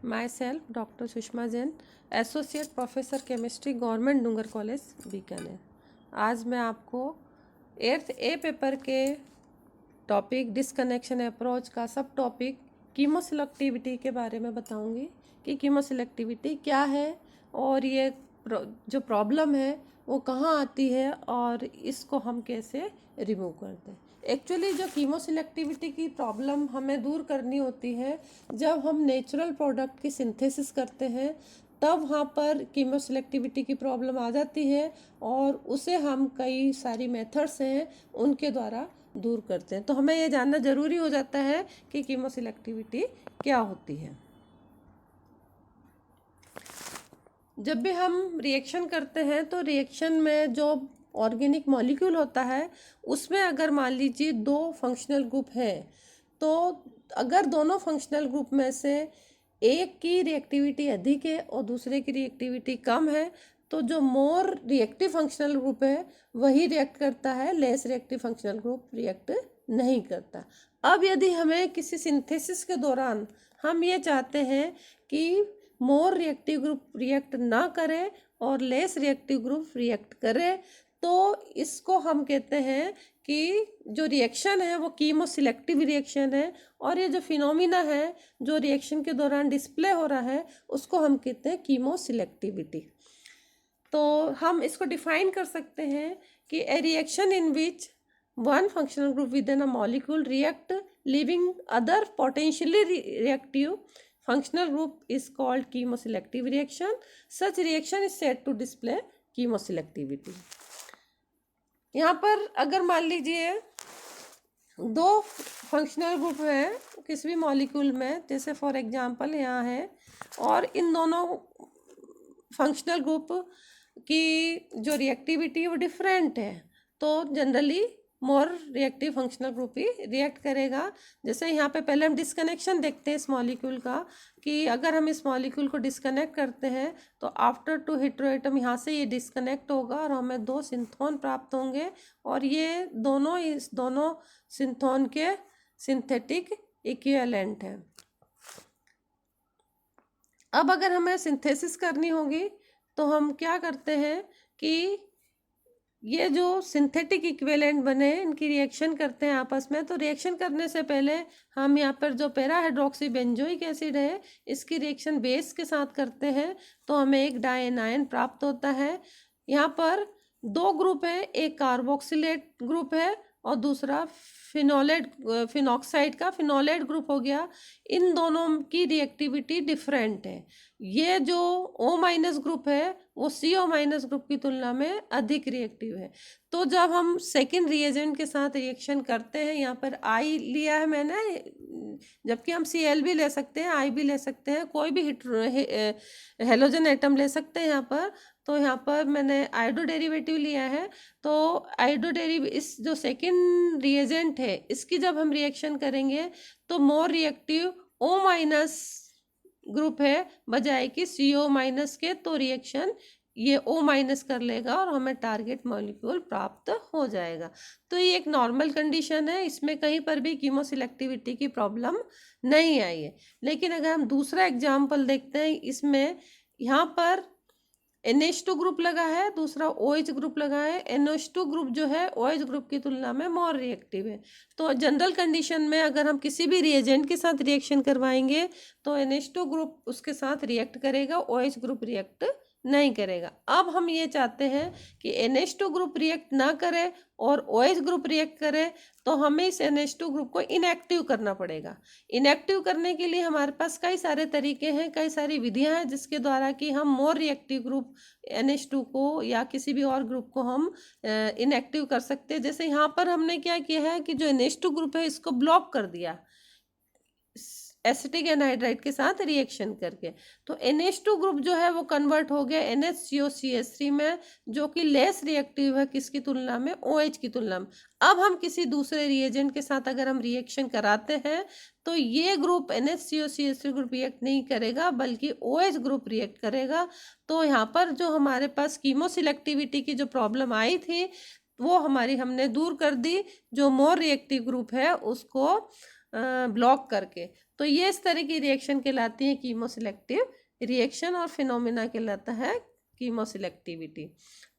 My self doctor Sushma Jain, associate professor chemistry, government Dungar college Bikaner. आज मैं आपको 8th ए पेपर के टॉपिक डिस्कनेक्शन अप्रोच का सब टॉपिक कीमोसिलेक्टिविटी के बारे में बताऊंगी कि कीमोसिलेक्टिविटी क्या है और ये जो प्रॉब्लम है वो कहाँ आती है और इसको हम कैसे रिमूव करते हैं। एक्चुअली जो कीमोसिलेक्टिविटी की प्रॉब्लम हमें दूर करनी होती है, जब हम नेचुरल प्रोडक्ट की सिंथेसिस करते हैं तब वहाँ पर कीमोसिलेक्टिविटी की प्रॉब्लम आ जाती है और उसे हम कई सारी मेथड्स हैं उनके द्वारा दूर करते हैं। तो हमें ये जानना ज़रूरी हो जाता है कि कीमोसिलेक्टिविटी क्या होती है। जब भी हम रिएक्शन करते हैं तो रिएक्शन में जो ऑर्गेनिक मॉलिक्यूल होता है उसमें अगर मान लीजिए 2 फंक्शनल ग्रुप है, तो अगर दोनों फंक्शनल ग्रुप में से एक की रिएक्टिविटी अधिक है और दूसरे की रिएक्टिविटी कम है, तो जो मोर रिएक्टिव फंक्शनल ग्रुप है वही रिएक्ट करता है, less reactive functional group react नहीं करता। अब यदि हमें किसी सिंथेसिस के दौरान हम ये चाहते हैं कि मोर रिएक्टिव ग्रुप रिएक्ट ना करे और लेस रिएक्टिव ग्रुप रिएक्ट करे, तो इसको हम कहते हैं कि जो रिएक्शन है वो कीमोसिलेक्टिव रिएक्शन है और ये जो फिनोमिना है जो रिएक्शन के दौरान डिस्प्ले हो रहा है उसको हम कहते हैं कीमोसिलेक्टिविटी। तो हम इसको डिफाइन कर सकते हैं कि ए reaction in which one functional group within a molecule react leaving other potentially reactive functional group is called chemoselective reaction. Such reaction is said to display chemoselectivity. यहाँ पर अगर मान लीजिए 2 फंक्शनल ग्रुप हैं किसी भी मॉलिक्यूल में, जैसे फॉर एग्जांपल यहाँ है, और इन दोनों फंक्शनल ग्रुप की जो रिएक्टिविटी है वो डिफरेंट है, तो generally more reactive functional group ही रिएक्ट करेगा। जैसे यहाँ पे पहले हम डिस्कनेक्शन देखते हैं इस मॉलिक्यूल का, कि अगर हम इस मॉलिक्यूल को डिस्कनेक्ट करते हैं तो आफ्टर 2 हेटेरोएटम यहाँ से ये डिस्कनेक्ट होगा और हमें 2 सिंथोन प्राप्त होंगे और ये दोनों इस दोनों सिंथोन के सिंथेटिक इक्विवेलेंट हैं। अब अगर हमें सिंथेसिस करनी होगी तो हम क्या करते हैं कि ये जो सिंथेटिक इक्विवेलेंट बने इनकी रिएक्शन करते हैं आपस में। तो रिएक्शन करने से पहले हम यहाँ पर जो पैरा हाइड्रोक्सी बेंजोइक एसिड है इसकी रिएक्शन बेस के साथ करते हैं, तो हमें एक डायनाइन प्राप्त होता है। यहाँ पर 2 ग्रुप हैं, एक कार्बोक्सिलेट ग्रुप है और दूसरा फिनॉक्साइड का फिनोलेट ग्रुप हो गया। इन दोनों की रिएक्टिविटी डिफरेंट है। ये जो O- ग्रुप है वो CO- ग्रुप की तुलना में अधिक रिएक्टिव है। तो जब हम सेकेंड रिएजेंट के साथ रिएक्शन करते हैं, यहाँ पर I लिया है मैंने, जबकि हम Cl भी ले सकते हैं, I भी ले सकते हैं, कोई भी हेलोजन एटम ले सकते हैं यहाँ पर। तो यहाँ पर मैंने आइडो डेरिवेटिव लिया है। तो आइडो इस जो सेकेंड रिएजेंट है इसकी जब हम रिएक्शन करेंगे तो मोर रिएक्टिव O- ग्रुप है बजाय कि CO- के, तो रिएक्शन ये O- कर लेगा और हमें टारगेट मॉलिक्यूल प्राप्त हो जाएगा। तो ये एक नॉर्मल कंडीशन है, इसमें कहीं पर भी कीमोसिलेक्टिविटी की प्रॉब्लम नहीं आई है। लेकिन अगर हम दूसरा एग्जाम्पल देखते हैं, इसमें यहाँ पर NH2 ग्रुप लगा है, दूसरा OH ग्रुप लगा है। NH2 ग्रुप जो है OH ग्रुप की तुलना में मोर रिएक्टिव है। तो जनरल कंडीशन में अगर हम किसी भी रिएजेंट के साथ रिएक्शन करवाएंगे तो NH2 ग्रुप उसके साथ रिएक्ट करेगा, OH ग्रुप रिएक्ट नहीं करेगा। अब हम ये चाहते हैं कि NH2 ग्रुप रिएक्ट ना करे और OH ग्रुप रिएक्ट करे, तो हमें इस NH2 ग्रुप को इनएक्टिव करना पड़ेगा। इनएक्टिव करने के लिए हमारे पास कई सारे तरीके हैं, कई सारी विधियां हैं जिसके द्वारा कि हम मोर रिएक्टिव ग्रुप NH2 को या किसी भी और ग्रुप को हम इनएक्टिव कर सकते हैं। जैसे यहाँ पर हमने क्या किया है कि जो NH2 ग्रुप है इसको ब्लॉक कर दिया एसिटिक एनहाइड्राइड के साथ रिएक्शन करके, तो NH2 ग्रुप जो है वो कन्वर्ट हो गया NHCOCH3 में, जो कि लेस रिएक्टिव है किसकी तुलना में, OH की तुलना में। अब हम किसी दूसरे रिएजेंट के साथ अगर हम रिएक्शन कराते हैं तो ये ग्रुप NHCOCH3 ग्रुप रिएक्ट नहीं करेगा बल्कि OH ग्रुप रिएक्ट करेगा। तो यहाँ पर जो हमारे पास कीमोसिलेक्टिविटी की जो प्रॉब्लम आई थी वो हमने दूर कर दी। जो मोर रिएक्टिव ग्रुप है उसको ब्लॉक करके। तो ये इस तरह की रिएक्शन कहलाती है कीमोसिलेक्टिव रिएक्शन, और फिनोमिना कहलाता है कीमोसिलेक्टिविटी।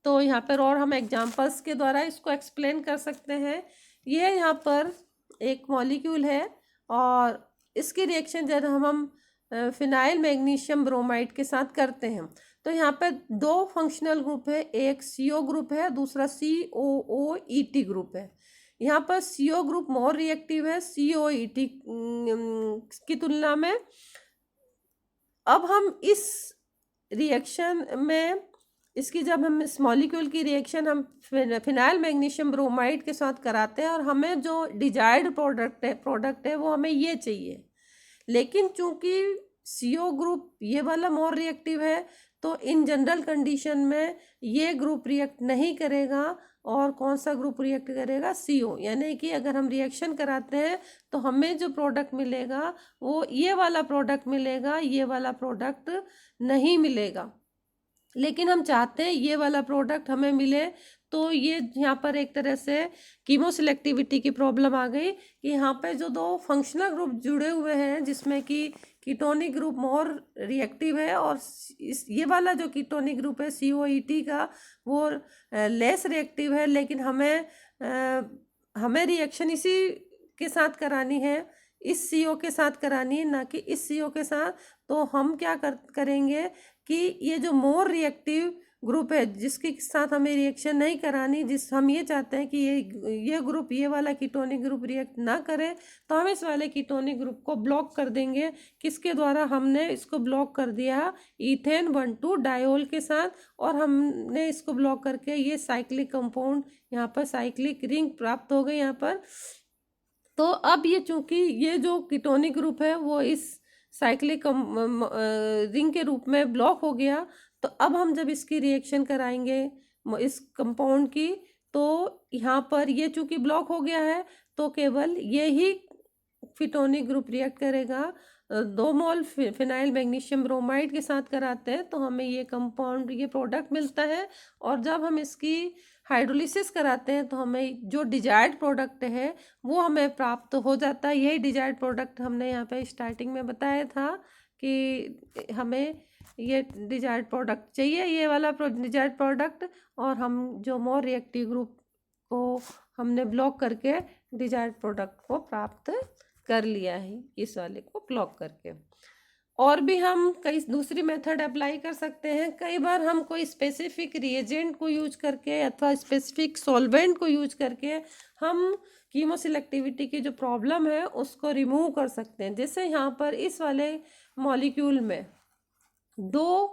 तो यहाँ पर और हम एग्जांपल्स के द्वारा इसको एक्सप्लेन कर सकते हैं। ये यहाँ पर एक मॉलिक्यूल है और इसकी रिएक्शन जब हम फिनाइल मैग्नीशियम ब्रोमाइड के साथ करते हैं तो यहाँ पे दो फंक्शनल ग्रुप है, एक CO ग्रुप है, दूसरा COOET ग्रुप है। यहाँ पर CO ग्रुप मोर रिएक्टिव है COET की तुलना में। अब हम इस रिएक्शन में इसकी जब हम इस मॉलिक्यूल की रिएक्शन हम फिनाइल मैग्नीशियम ब्रोमाइड के साथ कराते हैं और हमें जो डिजायर्ड प्रोडक्ट है वो हमें ये चाहिए, लेकिन चूंकि CO ग्रुप ये वाला मोर रिएक्टिव है तो इन जनरल कंडीशन में ये ग्रुप रिएक्ट नहीं करेगा और कौन सा ग्रुप रिएक्ट करेगा, CO। यानी कि अगर हम रिएक्शन कराते हैं तो हमें जो प्रोडक्ट मिलेगा वो ये वाला प्रोडक्ट मिलेगा, ये वाला प्रोडक्ट नहीं मिलेगा। लेकिन हम चाहते हैं ये वाला प्रोडक्ट हमें मिले, तो ये यहाँ पर एक तरह से कीमोसिलेक्टिविटी की प्रॉब्लम आ गई कि यहाँ पे जो दो फंक्शनल ग्रुप जुड़े हुए हैं जिसमें कि कीटोनिक ग्रुप मोर रिएक्टिव है और ये वाला जो कीटोनिक ग्रुप है COET का वो लेस रिएक्टिव है, लेकिन हमें रिएक्शन इसी के साथ करानी है, इस CO के साथ करानी है, ना कि इस CO के साथ। तो हम क्या करेंगे कि ये जो मोर रिएक्टिव ग्रुप है जिसके साथ हमें रिएक्शन नहीं करानी, जिस हम ये चाहते हैं कि ये ग्रुप ये वाला कीटोनिक ग्रुप रिएक्ट ना करे, तो हम इस वाले कीटोनिक ग्रुप को ब्लॉक कर देंगे। किसके द्वारा? हमने इसको ब्लॉक कर दिया इथेन 1,2 डायोल के साथ, और हमने इसको ब्लॉक करके ये साइक्लिक कंपाउंड यहाँ पर साइक्लिक रिंग प्राप्त हो गई यहाँ पर। तो अब ये चूंकि ये जो कीटोनिक ग्रुप है वो इस साइक्लिक रिंग के रूप में ब्लॉक हो गया, तो अब हम जब इसकी रिएक्शन कराएंगे इस कंपाउंड की, तो यहाँ पर ये चूंकि ब्लॉक हो गया है तो केवल ये ही कीटोनिक ग्रुप रिएक्ट करेगा। 2 मोल फिनाइल मैग्नीशियम ब्रोमाइड के साथ कराते हैं तो हमें ये कंपाउंड ये प्रोडक्ट मिलता है, और जब हम इसकी हाइड्रोलिसिस कराते हैं तो हमें जो डिजायर्ड प्रोडक्ट है वो हमें प्राप्त हो जाता है। यही डिजायर्ड प्रोडक्ट हमने यहाँ पे स्टार्टिंग में बताया था कि हमें ये डिजायर्ड प्रोडक्ट चाहिए, ये वाला डिजायर्ड प्रोडक्ट, और हम जो मोर रिएक्टिव ग्रुप को हमने ब्लॉक करके डिजायर्ड प्रोडक्ट को प्राप्त कर लिया है इस वाले को ब्लॉक करके। और भी हम कई दूसरी मेथड अप्लाई कर सकते हैं। कई बार हम कोई स्पेसिफिक रिएजेंट को यूज करके अथवा स्पेसिफिक सॉल्वेंट को यूज करके हम कीमोसिलेक्टिविटी की जो प्रॉब्लम है उसको रिमूव कर सकते हैं। जैसे यहाँ पर इस वाले मॉलिक्यूल में 2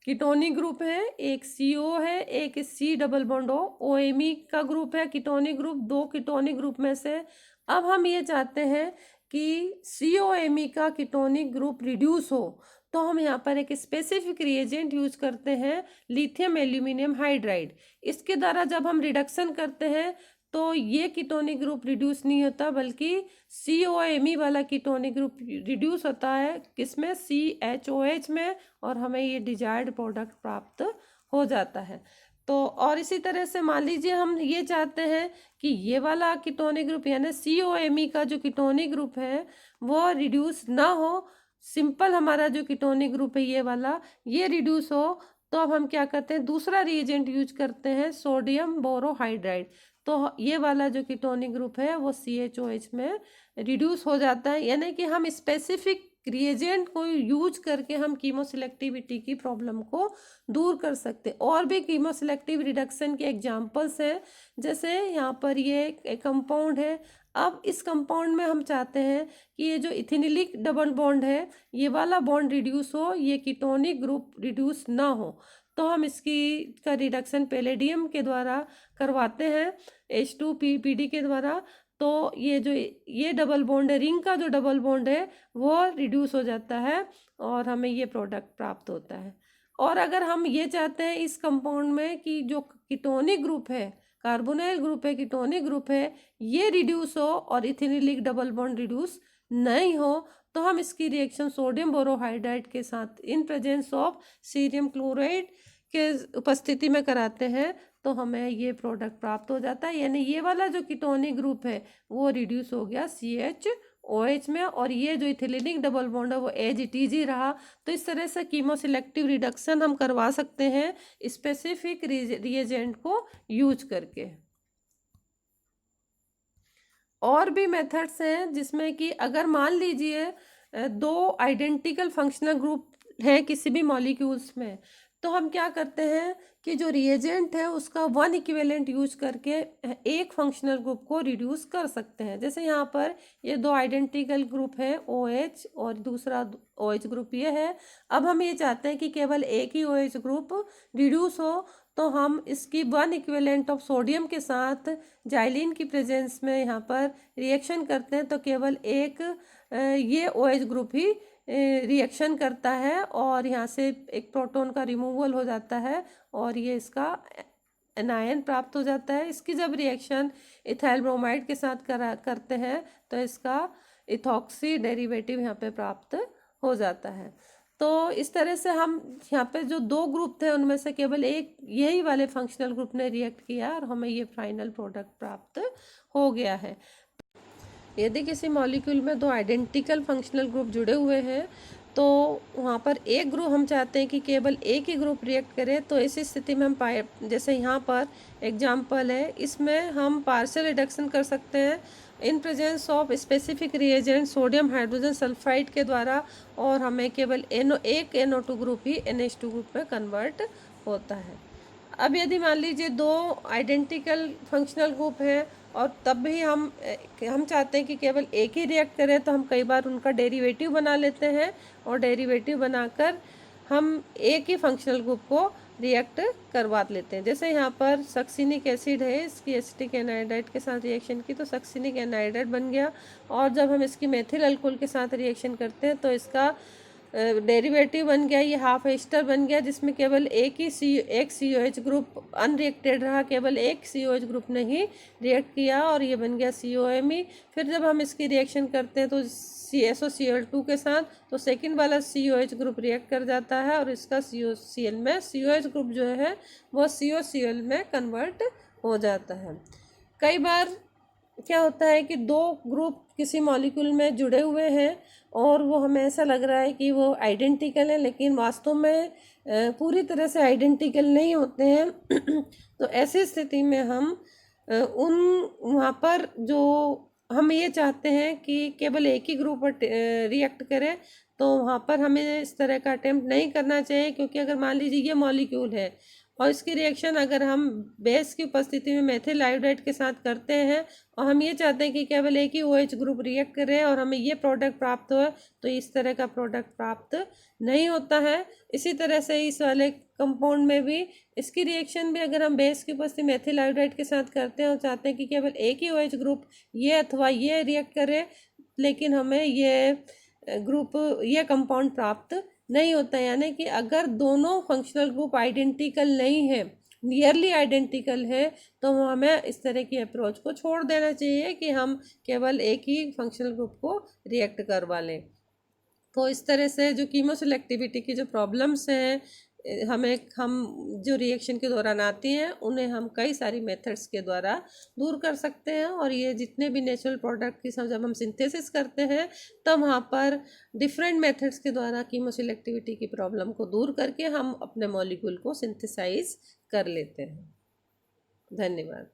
कीटोनिक ग्रुप है, एक CO है, एक C डबल बॉन्ड OMe का ग्रुप है कीटोनिक ग्रुप, 2 कीटोनिक ग्रुप में से। अब हम ये चाहते हैं कि COMe का कीटोनिक ग्रुप रिड्यूस हो, तो हम यहाँ पर एक स्पेसिफिक रिएजेंट यूज करते हैं लिथियम एल्यूमिनियम हाइड्राइड। इसके द्वारा जब हम रिडक्शन करते हैं तो ये कीटोनिक ग्रुप रिड्यूस नहीं होता, बल्कि COMe वाला कीटोनिक ग्रुप रिड्यूस होता है किसमें, CHOH में, और हमें ये डिजायर्ड प्रोडक्ट प्राप्त हो जाता है। तो और इसी तरह से मान लीजिए हम ये चाहते हैं कि ये वाला कीटोनिक ग्रुप यानी COMe का जो कीटोनिक ग्रुप है वो रिड्यूस ना हो, सिंपल हमारा जो कीटोनिक ग्रुप है ये वाला ये रिड्यूस हो, तो अब हम क्या करते हैं, दूसरा रिएजेंट यूज करते हैं सोडियम बोरोहाइड्राइड। तो ये वाला जो कीटोनिक ग्रुप है वो CHOH में रिड्यूस हो जाता है। यानी कि हम स्पेसिफिक रिएजेंट को यूज करके हम कीमोसिलेक्टिविटी की प्रॉब्लम को दूर कर सकते हैं। और भी कीमोसिलेक्टिव रिडक्शन के एग्जांपल्स हैं, जैसे यहाँ पर ये एक कंपाउंड है। अब इस कंपाउंड में हम चाहते हैं कि ये जो इथेनिलिक डबल बॉन्ड है ये वाला बॉन्ड रिड्यूस हो, ये कीटोनिक ग्रुप रिड्यूस ना हो, तो हम इसकी का रिडक्शन पैलेडियम के द्वारा करवाते हैं H2PPD के द्वारा। तो ये जो ये डबल बॉन्ड है, रिंग का जो डबल बॉन्ड है वो रिड्यूस हो जाता है और हमें ये प्रोडक्ट प्राप्त होता है। और अगर हम ये चाहते हैं इस कंपाउंड में कि जो कीटोनिक ग्रुप है, कार्बोनाइल ग्रुप है, कीटोनिक ग्रुप है, ये रिड्यूस हो और इथेनिलिक डबल बॉन्ड रिड्यूस नहीं हो, तो हम इसकी रिएक्शन सोडियम बोरोहाइड्राइड के साथ in presence of cerium chloride के उपस्थिति में कराते हैं। तो हमें ये प्रोडक्ट प्राप्त हो जाता है, यानी ये वाला जो कीटोनिक ग्रुप है वो रिड्यूस हो गया CHOH में, और ये जो इथिलीनिक डबल बॉन्ड है वो एज इट इज ही रहा। तो इस तरह से कीमोसिलेक्टिव रिडक्शन हम करवा सकते हैं स्पेसिफिक रिएजेंट को यूज करके। और भी मेथड्स हैं जिसमें कि अगर मान लीजिए दो आइडेंटिकल फंक्शनल ग्रुप है किसी भी मॉलिक्यूल्स में, तो हम क्या करते हैं कि जो रिएजेंट है उसका वन इक्विवेलेंट यूज करके एक फंक्शनल ग्रुप को रिड्यूस कर सकते हैं। जैसे यहाँ पर ये दो आइडेंटिकल ग्रुप है OH और दूसरा OH ग्रुप ये है। अब हम ये चाहते हैं कि केवल एक ही OH ग्रुप रिड्यूस हो, तो हम इसकी वन इक्विवेलेंट ऑफ सोडियम के साथ जाइलिन की प्रेजेंस में यहाँ पर रिएक्शन करते हैं, तो केवल एक ये OH ग्रुप ही रिएक्शन करता है और यहाँ से एक प्रोटॉन का रिमूवल हो जाता है और ये इसका एनायन प्राप्त हो जाता है। इसकी जब रिएक्शन इथाइल ब्रोमाइड के साथ करते हैं तो इसका इथॉक्सी डेरिवेटिव यहाँ पे प्राप्त हो जाता है। तो इस तरह से हम यहाँ पे जो दो ग्रुप थे उनमें से केवल एक यही वाले फंक्शनल ग्रुप ने रिएक्ट किया और हमें ये फाइनल प्रोडक्ट प्राप्त हो गया है। यदि किसी मॉलिक्यूल में दो आइडेंटिकल फंक्शनल ग्रुप जुड़े हुए हैं तो वहाँ पर एक ग्रुप हम चाहते हैं कि केवल एक ही ग्रुप रिएक्ट करे, तो इसी स्थिति में हम पाए, जैसे यहाँ पर एग्जांपल है, इसमें हम पार्शियल रिडक्शन कर सकते हैं इन presence of specific reagent sodium hydrogen sulphide के द्वारा, और हमें केवल एक NO2 ग्रुप ही NH2 ग्रुप में कन्वर्ट होता है। अब यदि मान लीजिए दो आइडेंटिकल फंक्शनल ग्रुप हैं और तब भी हम चाहते हैं कि केवल एक ही रिएक्ट करें, तो हम कई बार उनका डेरिवेटिव बना लेते हैं और डेरिवेटिव बनाकर हम एक ही फंक्शनल ग्रुप को रिएक्ट करवा लेते हैं। जैसे यहाँ पर सक्सिनिक एसिड है, इसकी एसिटिक एनाइड्राइड के साथ रिएक्शन की तो सक्सिनिक एनाइड्राइड बन गया, और जब हम इसकी मेथिल अल्कोहल के साथ रिएक्शन करते हैं तो इसका डेरिवेटिव बन गया, ये हाफ एस्टर बन गया, जिसमें केवल एक COH ग्रुप अनरिएक्टेड रहा, केवल एक COH ग्रुप ने ही रिएक्ट किया और ये बन गया COMe। फिर जब हम इसकी रिएक्शन करते हैं तो CSOCl2 के साथ, तो सेकंड वाला COH ग्रुप रिएक्ट कर जाता है और इसका COCl में COH ग्रुप जो है वो COCl में कन्वर्ट हो जाता है। कई बार क्या होता है कि दो ग्रुप किसी मॉलिक्यूल में जुड़े हुए हैं और वो हमें ऐसा लग रहा है कि वो आइडेंटिकल है, लेकिन वास्तव में पूरी तरह से आइडेंटिकल नहीं होते हैं। तो ऐसी स्थिति में हम उन वहाँ पर जो हम ये चाहते हैं कि केवल एक ही ग्रुप रिएक्ट करे, तो वहाँ पर हमें इस तरह का अटेम्प्ट नहीं करना चाहिए, क्योंकि अगर मान लीजिए ये मॉलिक्यूल है और इसकी रिएक्शन अगर हम बेस की उपस्थिति में मेथिल आयोडाइड के साथ करते हैं और हम ये चाहते हैं कि केवल एक ही OH ग्रुप रिएक्ट करे और हमें ये प्रोडक्ट प्राप्त हो, तो इस तरह का प्रोडक्ट प्राप्त नहीं होता है। इसी तरह से इस वाले कंपाउंड में भी इसकी रिएक्शन भी अगर हम बेस की उपस्थिति मेथिल आयोडाइड के साथ करते हैं और चाहते हैं कि केवल एक ही OH ग्रुप ये अथवा ये रिएक्ट करे, लेकिन हमें ये ग्रुप ये कंपाउंड प्राप्त नहीं होता है। यानी कि अगर दोनों फंक्शनल ग्रुप आइडेंटिकल नहीं है, नियरली आइडेंटिकल है, तो हमें इस तरह की अप्रोच को छोड़ देना चाहिए कि हम केवल एक ही फंक्शनल ग्रुप को रिएक्ट करवा लें। तो इस तरह से जो कीमोसेलेक्टिविटी की जो प्रॉब्लम्स हैं हम जो रिएक्शन के दौरान आती हैं उन्हें हम कई सारी मेथड्स के द्वारा दूर कर सकते हैं, और ये जितने भी नेचुरल प्रोडक्ट की जब हम सिंथेसिस करते हैं तब वहाँ पर डिफरेंट मेथड्स के द्वारा कीमोसेलेक्टिविटी की प्रॉब्लम को दूर करके हम अपने मॉलिक्यूल को सिंथेसाइज कर लेते हैं। धन्यवाद।